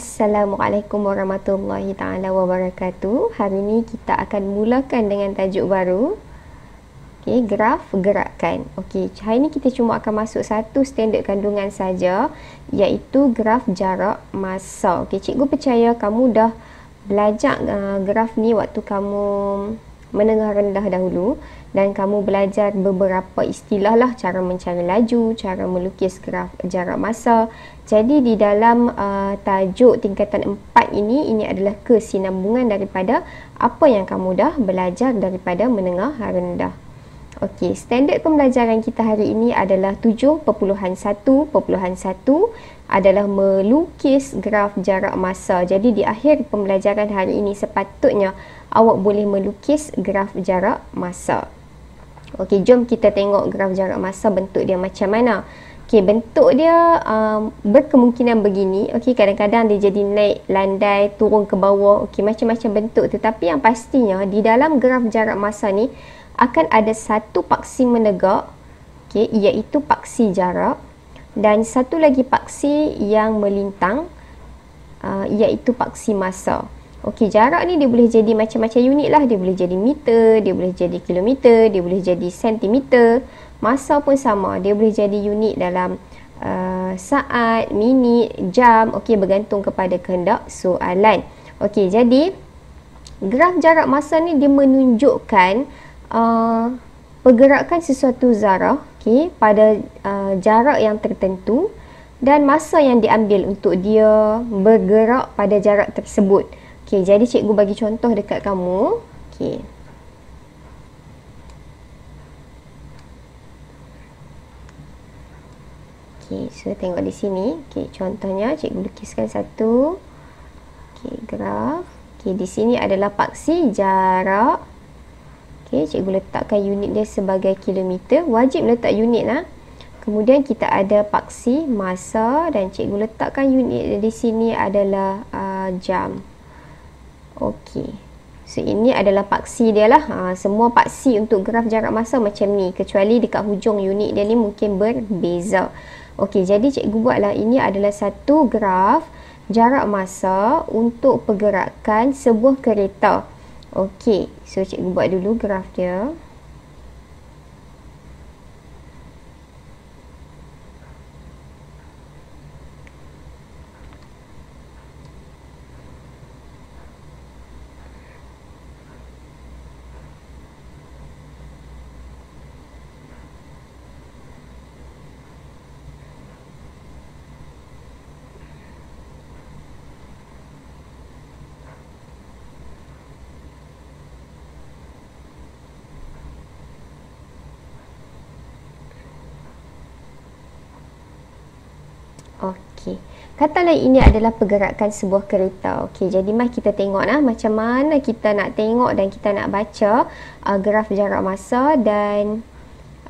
Assalamualaikum warahmatullahi taala wabarakatuh. Hari ini kita akan mulakan dengan tajuk baru. Okey, graf gerakan. Okey, hari ini kita cuma akan masuk satu standard kandungan saja, iaitu graf jarak masa. Okey, cikgu percaya kamu dah belajar graf ni waktu kamu menengah rendah dahulu, dan kamu belajar beberapa istilah lah, cara mencari laju, cara melukis graf jarak masa. Jadi di dalam tajuk tingkatan 4 ini adalah kesinambungan daripada apa yang kamu dah belajar daripada menengah rendah. Okey, standard pembelajaran kita hari ini adalah 7.1.1 adalah melukis graf jarak masa. Jadi di akhir pembelajaran hari ini sepatutnya awak boleh melukis graf jarak masa. Okey, jom kita tengok graf jarak masa bentuk dia macam mana. Okey, bentuk dia berkemungkinan begini. Okey, kadang-kadang dia jadi naik landai, turun ke bawah. Okey, macam-macam bentuk. Tetapi yang pastinya di dalam graf jarak masa ni akan ada satu paksi menegak, okey, iaitu paksi jarak, dan satu lagi paksi yang melintang, iaitu paksi masa. Okey, jarak ni dia boleh jadi macam-macam unit lah. Dia boleh jadi meter, dia boleh jadi kilometer, dia boleh jadi sentimeter. Masa pun sama, dia boleh jadi unit dalam saat, minit, jam. Okey, bergantung kepada kehendak soalan. Okey, jadi graf jarak masa ni dia menunjukkan pergerakan sesuatu zarah, okey, pada jarak yang tertentu dan masa yang diambil untuk dia bergerak pada jarak tersebut. Okey, jadi cikgu bagi contoh dekat kamu. Okey. Okey, so tengok di sini. Okey, contohnya cikgu lukiskan satu. Okey, graf. Okey, di sini adalah paksi jarak. Okey, cikgu letakkan unit dia sebagai kilometer. Wajib letak unit lah. Kemudian kita ada paksi masa dan cikgu letakkan unit di sini adalah jam. Okey. So ini adalah paksi dia lah. Semua paksi untuk graf jarak masa macam ni, kecuali dekat hujung unit dia ni mungkin berbeza. Okey, jadi cikgu buatlah ini adalah satu graf jarak masa untuk pergerakan sebuah kereta. Okey, so cikgu buat dulu graf dia. Okey, katalah ini adalah pergerakan sebuah kereta. Okey, jadi mari kita tengok lah macam mana kita nak tengok dan kita nak baca graf jarak masa dan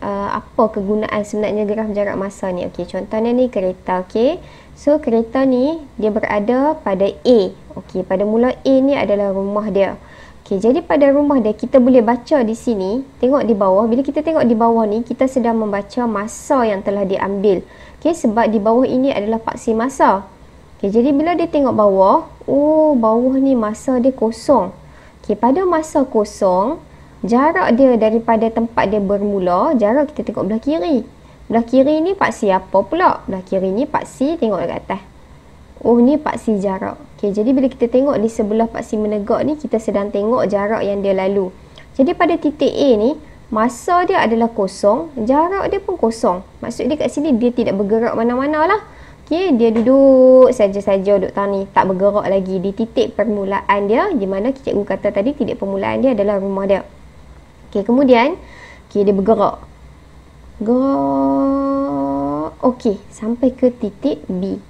apa kegunaan sebenarnya graf jarak masa ni. Okey, contohnya ni kereta. Okey, so kereta ni dia berada pada A. Okey, pada mula A ni adalah rumah dia. Okey, jadi pada rumah dia kita boleh baca di sini, tengok di bawah. Bila kita tengok di bawah ni, kita sedang membaca masa yang telah diambil. Okey, sebab di bawah ini adalah paksi masa. Okey, jadi bila dia tengok bawah, oh, bawah ni masa dia kosong. Okey, pada masa kosong, jarak dia daripada tempat dia bermula, jarak kita tengok belah kiri. Belah kiri ni paksi apa pula? Belah kiri ni paksi, tengok dekat atas. Oh, ni paksi jarak. Okey, jadi bila kita tengok di sebelah paksi menegak ni, kita sedang tengok jarak yang dia lalu. Jadi pada titik A ni, masa dia adalah kosong, jarak dia pun kosong. Maksud dia kat sini dia tidak bergerak mana-mana lah. Okey, dia duduk saja-saja duduk tani, tak bergerak lagi di titik permulaan dia, di mana cikgu kata tadi titik permulaan dia adalah rumah dia. Okey, kemudian dia bergerak. Gerak. Okey, sampai ke titik B.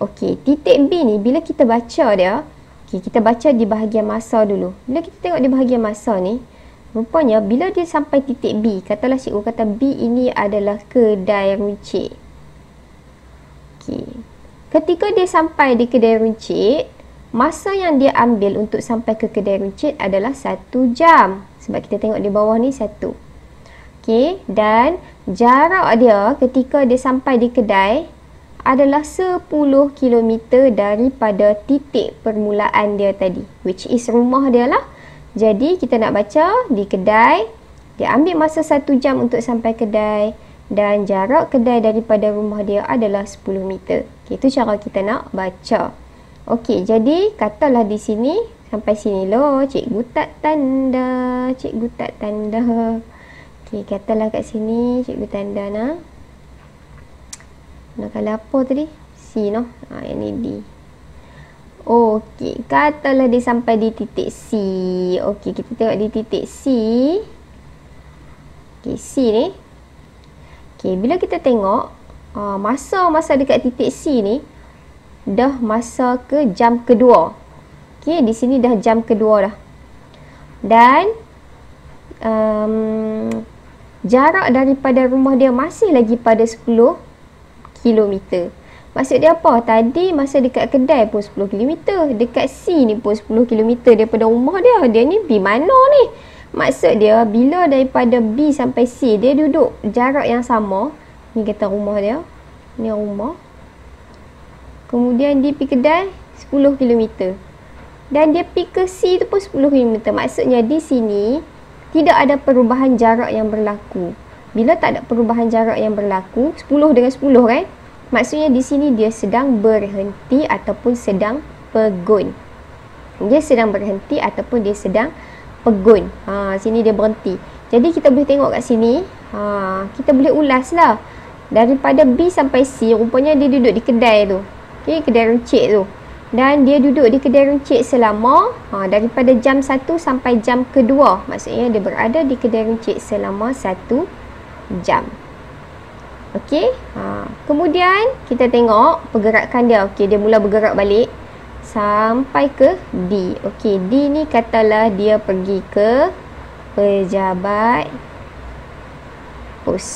Okey, titik B ni bila kita baca dia, okey, kita baca di bahagian masa dulu. Bila kita tengok di bahagian masa ni, rupanya bila dia sampai titik B, katalah cikgu kata B ini adalah kedai runcit. Okey. Ketika dia sampai di kedai runcit, masa yang dia ambil untuk sampai ke kedai runcit adalah 1 jam. Sebab kita tengok di bawah ni 1. Okey, dan jarak dia ketika dia sampai di kedai adalah 10 kilometer daripada titik permulaan dia tadi, which is rumah dia lah. Jadi kita nak baca di kedai, dia ambil masa 1 jam untuk sampai kedai dan jarak kedai daripada rumah dia adalah 10 meter. Okay, itu cara kita nak baca. Okey, jadi katalah di sini sampai sini loh, cikgu tak tanda, cikgu tak tanda. Okey, katalah kat sini cikgu tanda nah. Nak kala apa tadi? C noh. Yang ni D. Okey, katalah dia sampai di titik C. Okey, kita tengok di titik C. Okey, C ni. Okey, bila kita tengok masa dekat titik C ni dah masa ke jam kedua. Okey, di sini dah jam kedua dah. Dan jarak daripada rumah dia masih lagi pada 10 kilometer. Maksud dia apa? Tadi masa dekat kedai pun 10 kilometer, dekat C ni pun 10 kilometer daripada rumah dia. Dia ni pergi mana ni? Maksud dia bila daripada B sampai C dia duduk jarak yang sama. Ni kata rumah dia. Ni rumah. Kemudian dia pergi kedai 10 kilometer. Dan dia pergi ke C tu pun 10 kilometer. Maksudnya di sini tidak ada perubahan jarak yang berlaku. Bila tak ada perubahan jarak yang berlaku, 10 dengan 10 kan? Maksudnya di sini dia sedang berhenti ataupun sedang pegun. Dia sedang berhenti ataupun dia sedang pegun. Sini dia berhenti. Jadi kita boleh tengok kat sini. Kita boleh ulas lah. Daripada B sampai C, rupanya dia duduk di kedai tu. Okay, kedai runcit tu. Dan dia duduk di kedai runcit selama daripada jam 1 sampai jam kedua. Maksudnya dia berada di kedai runcit selama 1 jam. Okey. Kemudian kita tengok pergerakan dia. Okey, dia mula bergerak balik sampai ke D. Okey, D ni katalah dia pergi ke pejabat pos.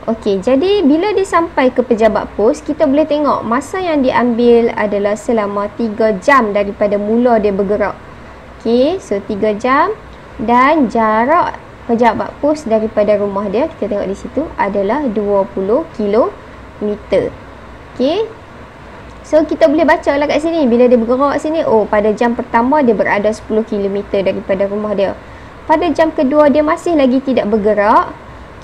Okey, jadi bila dia sampai ke pejabat pos, kita boleh tengok masa yang diambil adalah selama 3 jam daripada mula dia bergerak. Okey, so 3 jam dan jarak pejabat pos daripada rumah dia, kita tengok di situ, adalah 20 kilometer. Okey. So kita boleh baca lah kat sini bila dia bergerak sini. Oh, pada jam pertama dia berada 10 kilometer daripada rumah dia. Pada jam kedua dia masih lagi tidak bergerak.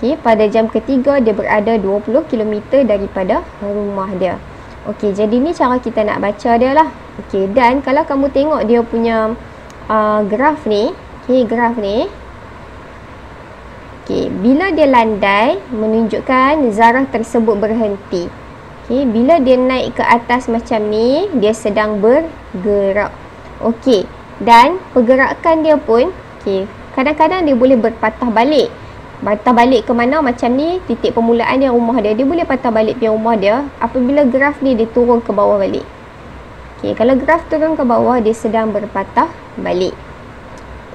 Okey, pada jam ketiga dia berada 20 kilometer daripada rumah dia. Okey, jadi ni cara kita nak baca dia lah. Okey, dan kalau kamu tengok dia punya graf ni, okey, graf ni. Okey, bila dia landai menunjukkan zarah tersebut berhenti. Okey, bila dia naik ke atas macam ni, dia sedang bergerak. Okey, dan pergerakan dia pun, okey, kadang-kadang dia boleh berpatah balik. Patah balik ke mana macam ni, titik permulaan dia rumah dia. Dia boleh patah balik pergi rumah dia apabila graf ni dia turun ke bawah balik. Okey, kalau graf turun ke bawah, dia sedang berpatah balik.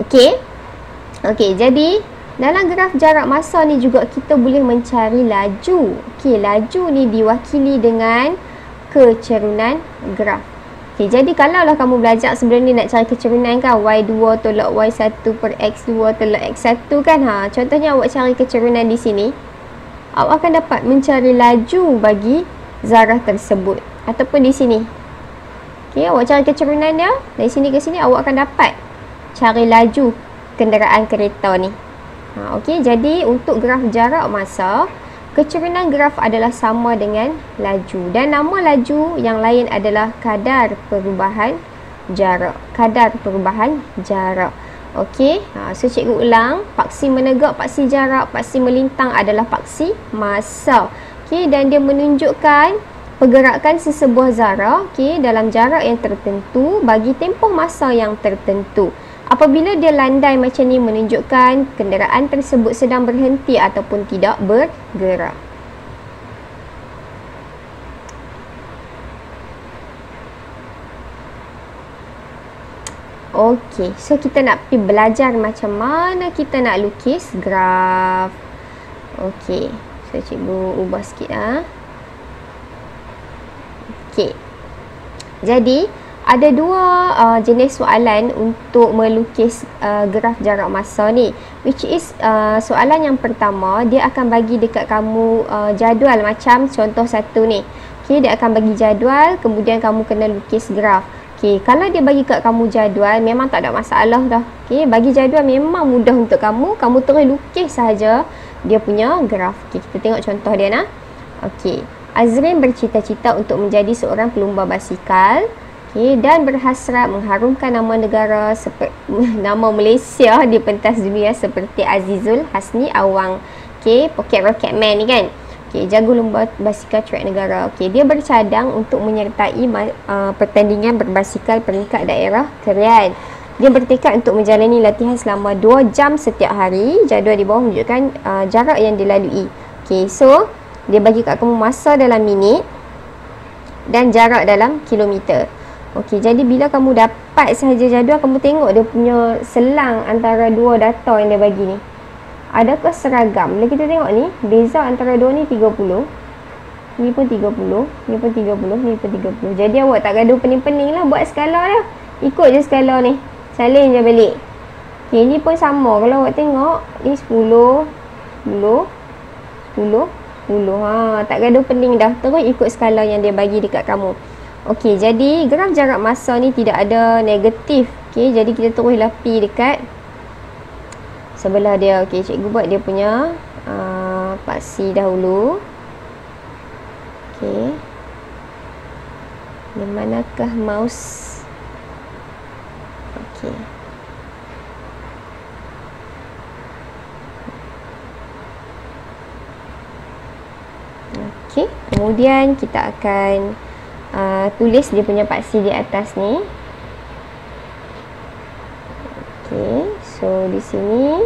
Okey. Okey, jadi dalam graf jarak masa ni juga kita boleh mencari laju. Okey, laju ni diwakili dengan kecerunan graf. Okey, jadi kalaulah kamu belajar sebelum ni nak cari kecerunan kan, Y2 tolak Y1 per X2 tolak X1 kan. Contohnya awak cari kecerunan di sini. Awak akan dapat mencari laju bagi zarah tersebut. Ataupun di sini. Okey, awak cari kecerunan dia. Dari sini ke sini awak akan dapat cari laju kenderaan kereta ni. Okey, jadi untuk graf jarak masa, kecerunan graf adalah sama dengan laju. Dan nama laju yang lain adalah kadar perubahan jarak. Kadar perubahan jarak. Okey, so cikgu ulang. Paksi menegak, paksi jarak, paksi melintang adalah paksi masa. Okey, dan dia menunjukkan pergerakan sesebuah zarah, okey, dalam jarak yang tertentu bagi tempoh masa yang tertentu. Apabila dia landai macam ni menunjukkan kenderaan tersebut sedang berhenti ataupun tidak bergerak. Okey, so kita nak pergi belajar macam mana kita nak lukis graf. Okey, so cikgu ubah sikit . Okey. Jadi Ada dua jenis soalan untuk melukis graf jarak masa ni, which is soalan yang pertama dia akan bagi dekat kamu jadual macam contoh satu ni. Okey, dia akan bagi jadual, kemudian kamu kena lukis graf. Okey, kalau dia bagi kat kamu jadual memang tak ada masalah dah. Okey, bagi jadual memang mudah untuk kamu terus lukis sahaja dia punya graf. Okey, kita tengok contoh dia nah. Okey, Azrin bercita-cita untuk menjadi seorang pelumba basikal. Okay, dan berhasrat mengharumkan nama negara nama Malaysia di pentas dunia seperti Azizul Hasni Awang. Okay, Pocket Rocket Man ni kan. Okay, jago lomba basikal track negara. Okay, dia bercadang untuk menyertai pertandingan berbasikal peringkat daerah Kerian. Dia bertekad untuk menjalani latihan selama 2 jam setiap hari. Jadual di bawah menunjukkan jarak yang dilalui. Okay, so dia bagi kat kamu masa dalam minit dan jarak dalam kilometer. Okey, jadi bila kamu dapat sahaja jadual, kamu tengok dia punya selang antara dua data yang dia bagi ni. Adakah seragam? Bila kita tengok ni, beza antara dua ni 30. Ni pun 30, ni pun 30, ni pun 30. Jadi awak tak gaduh pening-pening lah buat skala dah. Ikut je skala ni. Salin je balik. Okey, ni pun sama. Kalau awak tengok, ni 10, 10, 10, 10. Tak gaduh pening dah. Terus ikut skala yang dia bagi dekat kamu. Okey, jadi graf jarak masa ni tidak ada negatif. Okey, jadi kita terus lapi dekat sebelah dia. Okey, cikgu buat dia punya paksi dahulu. Okey. Di manakah mouse? Okey. Okey, kemudian kita akan tulis dia punya paksi di atas ni. Okey, so di sini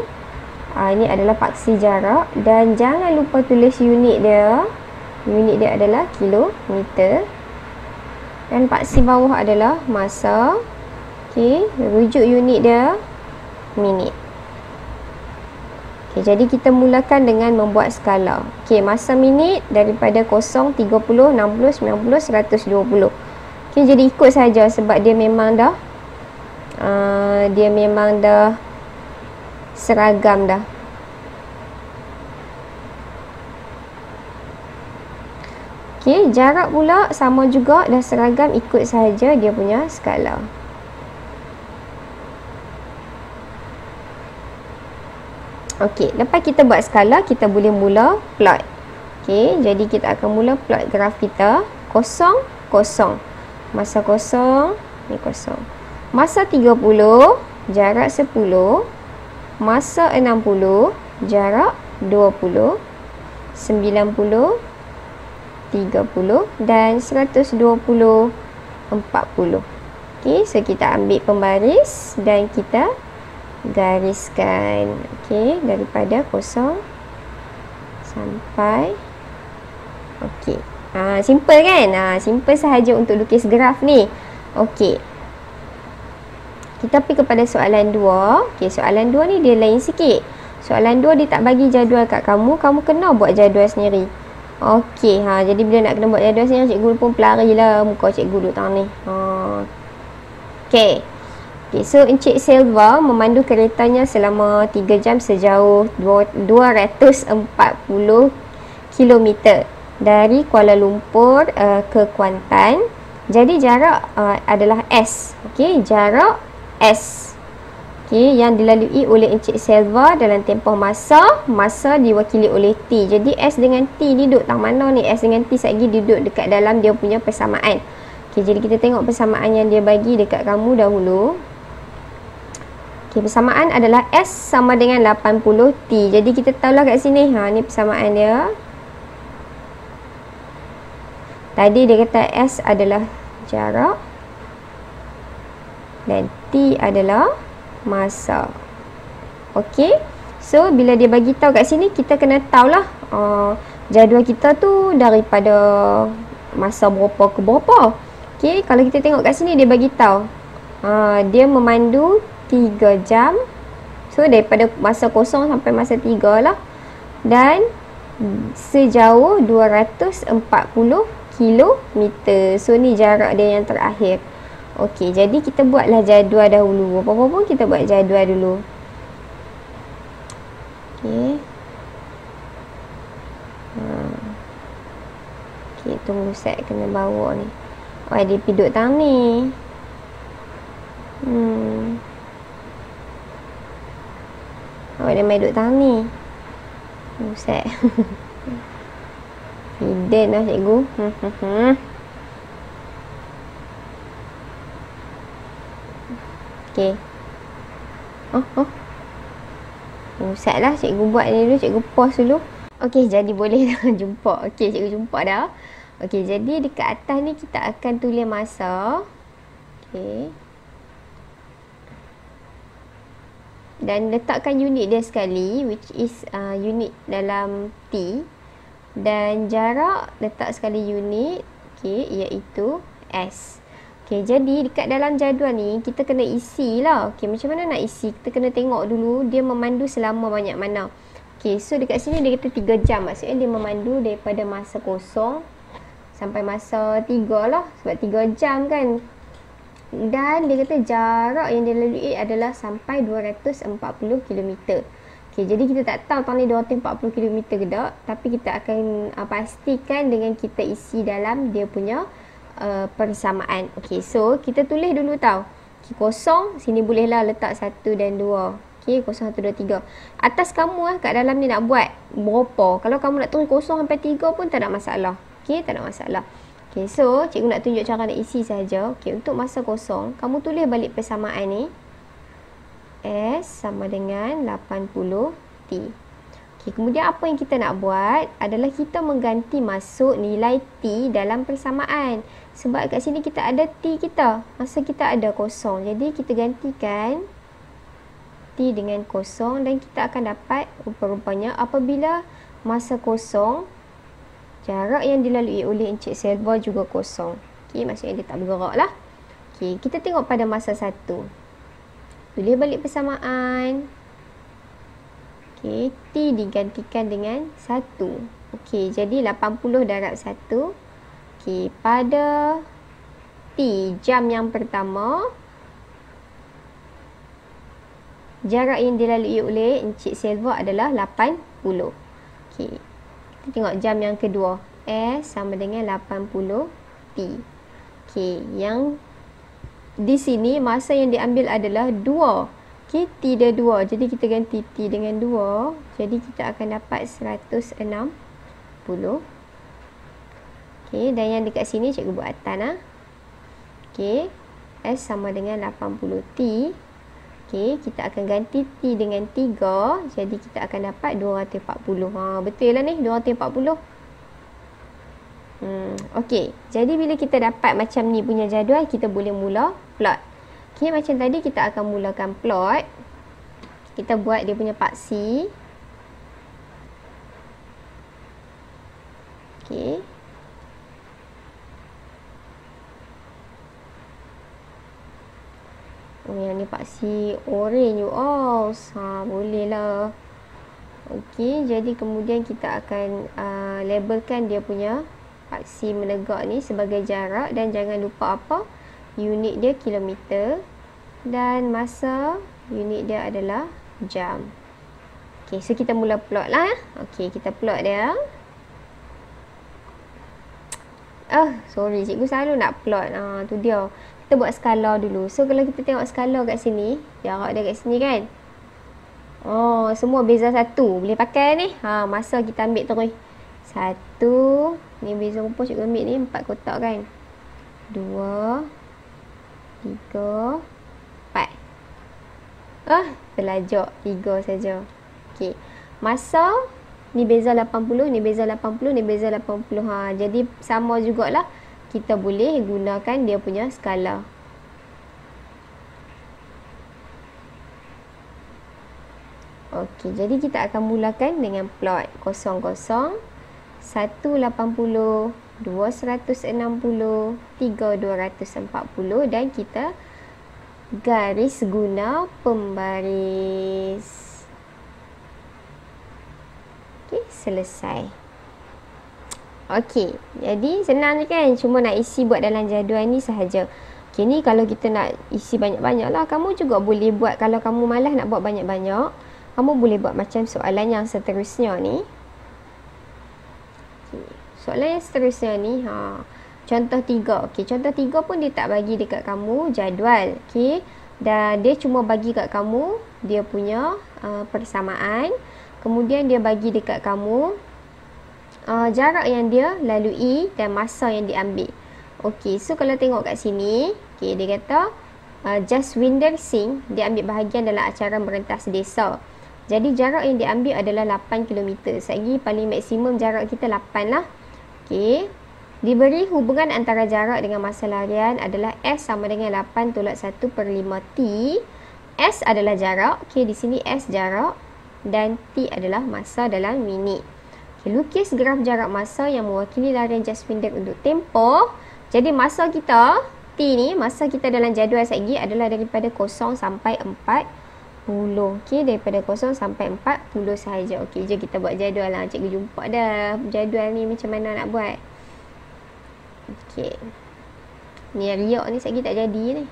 ini adalah paksi jarak dan jangan lupa tulis unit dia. Unit dia adalah kilometer dan paksi bawah adalah masa. Okey, rujuk unit dia minit. Okey, jadi kita mulakan dengan membuat skala. Okey, masa minit daripada 0, 30, 60, 90, 120. Okey, jadi ikut saja sebab dia memang dah seragam dah. Okey, jarak pula sama juga dah seragam, ikut saja dia punya skala. Okey, lepas kita buat skala, kita boleh mula plot. Okey, jadi kita akan mula plot graf kita. 0, 0. Masa 0, ni 0. Masa 30, jarak 10. Masa 60, jarak 20. 90, 30 dan 120, 40. Okey, so kita ambil pembaris dan kita gariskan. Okey, daripada 0 sampai okey. Simple kan? Simple sahaja untuk lukis graf ni. Okey. Kita pergi kepada soalan 2. Okey, soalan 2 ni dia lain sikit. Soalan 2 dia tak bagi jadual kat kamu, kamu kena buat jadual sendiri. Okey, jadi bila nak kena buat jadual sendiri, cikgu pun pelarilah muka cikgu duduk tang ni. Okey. Okay, so Encik Silva memandu keretanya selama 3 jam sejauh 240 km dari Kuala Lumpur ke Kuantan. Jadi jarak adalah S. Okey, jarak S. Okey, yang dilalui oleh Encik Silva dalam tempoh masa diwakili oleh T. Jadi S dengan T ni duduk tang mana ni? S dengan T satgi duduk dekat dalam dia punya persamaan. Okey, jadi kita tengok persamaan yang dia bagi dekat kamu dahulu. Okey, persamaan adalah S sama dengan 80T. Jadi kita tahulah kat sini, ni persamaan dia. Tadi dia kata S adalah jarak dan T adalah masa. Okey. So bila dia bagi tahu kat sini, kita kena tahulah jadual kita tu daripada masa berapa ke berapa. Okey, kalau kita tengok kat sini dia bagi tahu dia memandu 3 jam. So daripada masa 0 sampai masa 3 lah. Dan sejauh 240 km. So ni jarak dia yang terakhir. Okey, jadi kita buatlah jadual dahulu. Apa-apa pun kita buat jadual dulu. Okey. Okey, tunggu set kena bawa ni. Oh, dia piduk tang ni. Oh, dia main duduk tang ni. Set. Hidden lah cikgu. Okey. Set lah, cikgu buat ni dulu, cikgu pause dulu. Okey, jadi boleh dah jumpa. Okey, cikgu jumpa dah. Okey, jadi dekat atas ni kita akan tulis masa. Okey. Dan letakkan unit dia sekali, which is unit dalam T. Dan jarak letak sekali unit, okey, iaitu S. Okey, jadi dekat dalam jadual ni kita kena isi lah. Okey, macam mana nak isi? Kita kena tengok dulu dia memandu selama banyak mana. Okey, so dekat sini dia kata 3 jam. Maksudnya dia memandu daripada masa kosong sampai masa 3 lah. Sebab 3 jam kan. Dan dia kata jarak yang dilalui adalah sampai 240 km. Okey, jadi kita tak tahu tahun ni 240 km ke tak. Tapi kita akan pastikan dengan kita isi dalam dia punya persamaan. Okey, so kita tulis dulu tau. Okay, kosong, sini bolehlah letak 1 dan 2. Okey, 0, 1, 2, 3. Atas kamu lah kat dalam ni nak buat berapa. Kalau kamu nak tulis 0 sampai 3 pun tak ada masalah. Okey, tak ada masalah. Okey, so cikgu nak tunjuk cara nak isi saja. Okey, untuk masa kosong, kamu tulis balik persamaan ni. S sama dengan 80T. Okey, kemudian apa yang kita nak buat adalah kita mengganti masuk nilai T dalam persamaan. Sebab kat sini kita ada T kita. Masa kita ada kosong. Jadi kita gantikan T dengan kosong dan kita akan dapat rupa-rupanya apabila masa kosong, jarak yang dilalui oleh Encik Selva juga kosong. Okey, maksudnya dia tak bergerak lah. Okey, kita tengok pada masa 1. Tulis balik persamaan. Okey, T digantikan dengan 1. Okey, jadi 80 darab 1. Okey, pada T jam yang pertama, jarak yang dilalui oleh Encik Selva adalah 80. Okey, kita tengok jam yang kedua. S sama dengan 80T. Okey, yang di sini masa yang diambil adalah 2. Okey, T dia 2. Jadi kita ganti T dengan 2. Jadi kita akan dapat 160. Okey, dan yang dekat sini cikgu buat atas lah. Okey, S sama dengan 80T. Okey, kita akan ganti T dengan 3. Jadi kita akan dapat 240. Betul lah ni, 240. Okey, jadi bila kita dapat macam ni punya jadual, kita boleh mula plot. Okey, macam tadi kita akan mulakan plot. Kita buat dia punya paksi. Okey. Oh, yang ni paksi orange. Oh, boleh lah. Okey, jadi kemudian kita akan labelkan dia punya paksi menegak ni sebagai jarak. Dan jangan lupa apa? Unit dia kilometer. Dan masa unit dia adalah jam. Okey, so kita mula plot lah. Okey, kita plot dia. Sorry, cikgu selalu nak plot. Tu dia. Kita buat skala dulu. So, kalau kita tengok skala kat sini, jarak dia kat sini kan? Oh, semua beza 1. Boleh pakai ni. Masa kita ambil terus. 1. Ni beza rupa cikgu ambil ni 4 kotak kan? 2, 3, 4. Terlajak 3 saja. Okey. Masa ni beza 80, ni beza 80, ni beza 80. Jadi sama jugalah. Kita boleh gunakan dia punya skala. Okey, jadi kita akan mulakan dengan plot 00, 180, 260, 3 240 dan kita garis guna pembaris. Okey, selesai. Okey, jadi senang je kan? Cuma nak isi buat dalam jadual ni sahaja. Okey, Okey, ni kalau kita nak isi banyak-banyak lah. Kamu juga boleh buat, kalau kamu malas nak buat banyak-banyak, kamu boleh buat macam soalan yang seterusnya ni. Okay. Soalan yang seterusnya ni, contoh 3. Okey, contoh 3 pun dia tak bagi dekat kamu jadual. Okey, dan dia cuma bagi kat kamu dia punya persamaan. Kemudian dia bagi dekat kamu jarak yang dia lalui dan masa yang diambil. Okey, so kalau tengok kat sini, okey, dia kata Jaswinder Singh dia ambil bahagian dalam acara merentas desa. Jadi jarak yang diambil adalah 8 km. Sagi paling maksimum jarak kita 8 lah. Okey. Diberi hubungan antara jarak dengan masa larian adalah S sama dengan 8 tolak 1 per 5 T. S adalah jarak. Okey, di sini S jarak dan T adalah masa dalam minit. Okay, lukis graf jarak masa yang mewakili larian Jaswinder untuk tempoh. Jadi masa kita, T ni, masa kita dalam jadual segi adalah daripada 0 sampai 40. Okey, daripada 0 sampai 40 sahaja. Okey, jom kita buat jadual lah. Cikgu jumpa dah jadual ni macam mana nak buat. Okey. Ni riak ni segi tak jadi ni.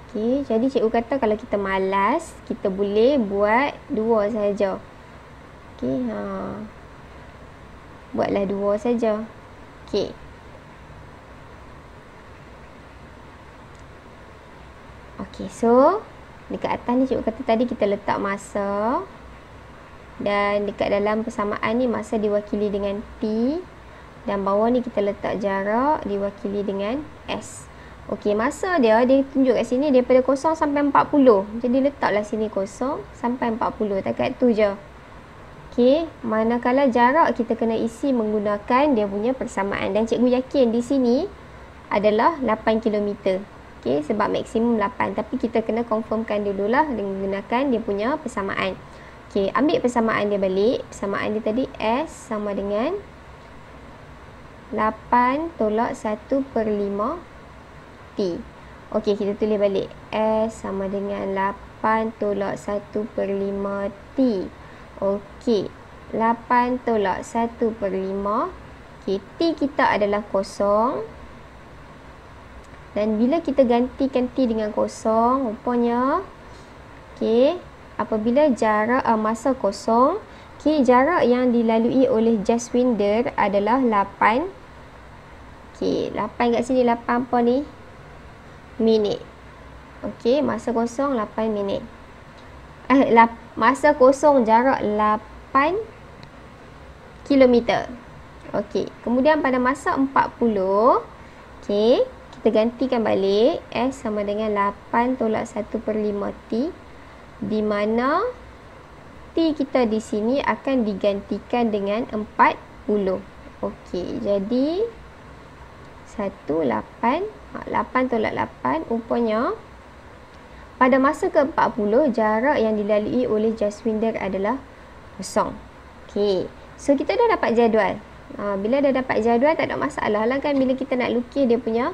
Okey, jadi cikgu kata kalau kita malas, kita boleh buat 2 sahaja. Okey, buatlah 2 saja. Okey. Okey, so dekat atas ni cikgu kata tadi kita letak masa. Dan dekat dalam persamaan ni masa diwakili dengan T. Dan bawah ni kita letak jarak diwakili dengan S. Okey, masa dia tunjuk kat sini daripada 0 sampai 40. Jadi letaklah sini 0 sampai 40. Takat tu je. Okey, manakala jarak kita kena isi menggunakan dia punya persamaan. Dan cikgu yakin di sini adalah 8 km. Okey, sebab maksimum 8. Tapi kita kena confirmkan dululah dengan menggunakan dia punya persamaan. Okey, ambil persamaan dia balik. Persamaan dia tadi S sama dengan 8 tolak 1 per 5 T. Okey, kita tulis balik. S sama dengan 8 tolak 1 per 5 T. Okey, 8 tolak 1 per 5. Okey, T kita adalah 0. Dan bila kita gantikan T dengan 0, rupanya, okey, apabila jarak masa 0, okey, jarak yang dilalui oleh Jaswinder adalah 8. Okey, 8 kat sini 8 apa ni? Minit. Okey, masa 0 8 minit. Masa 0 jarak 8 km. Okey, kemudian pada masa 40, okey, kita gantikan balik. S sama dengan 8 tolak 1 per 5 T. Di mana T kita di sini akan digantikan dengan 40. Okey, jadi 8 tolak 8. Rupanya pada masa ke-40 jarak yang dilalui oleh Jaswinder adalah 0. Okey, so kita dah dapat jadual. Bila dah dapat jadual tak ada masalah lah kan bila kita nak lukis dia punya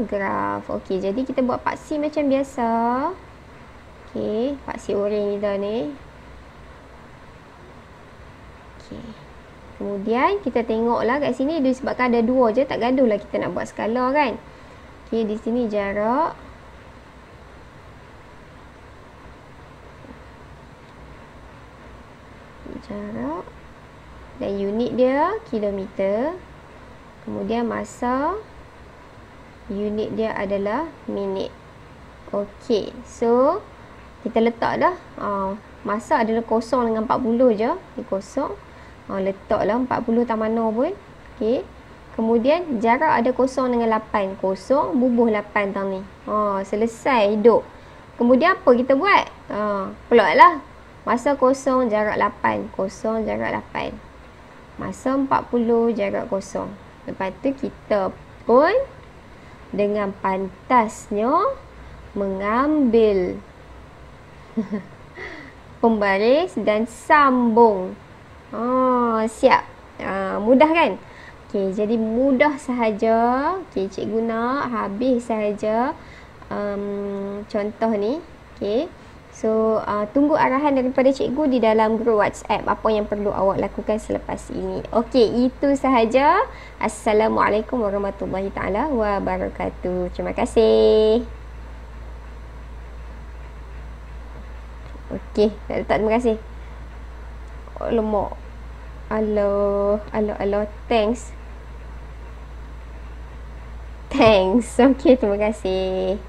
graf. Okey, jadi kita buat paksi macam biasa. Okey, paksi oranye kita ni. Okey. Kemudian kita tengoklah kat sini disebabkan ada 2 je, tak gaduh lah kita nak buat skala kan. Okey, di sini jarak. Dan unit dia kilometer. Kemudian masa, unit dia adalah minit. Okey, so kita letak dah. Masa adalah 0 dengan 40 je. Ni 0. Letaklah 40 tak mana pun. Okey. Kemudian jarak ada 0 dengan 8. 0 bubuh 8 tang ni. Selesai hidup. Kemudian apa kita buat? Plotlah. Masa 0 jarak 8. 0 jarak 8. Masa 40 jarak 0. Lepas tu kita pun dengan pantasnya mengambil pembaris dan sambung. Siap. Mudah kan? Okey, jadi mudah sahaja. Okey, cikgu nak habis sahaja contoh ni. Okey. So, tunggu arahan daripada cikgu di dalam grup WhatsApp apa yang perlu awak lakukan selepas ini. Okey, itu sahaja. Assalamualaikum warahmatullahi taala wabarakatuh. Terima kasih. Okey, tak letak terima kasih. Oh, lemak. Aloh, aloh, aloh. Thanks. Okey, terima kasih.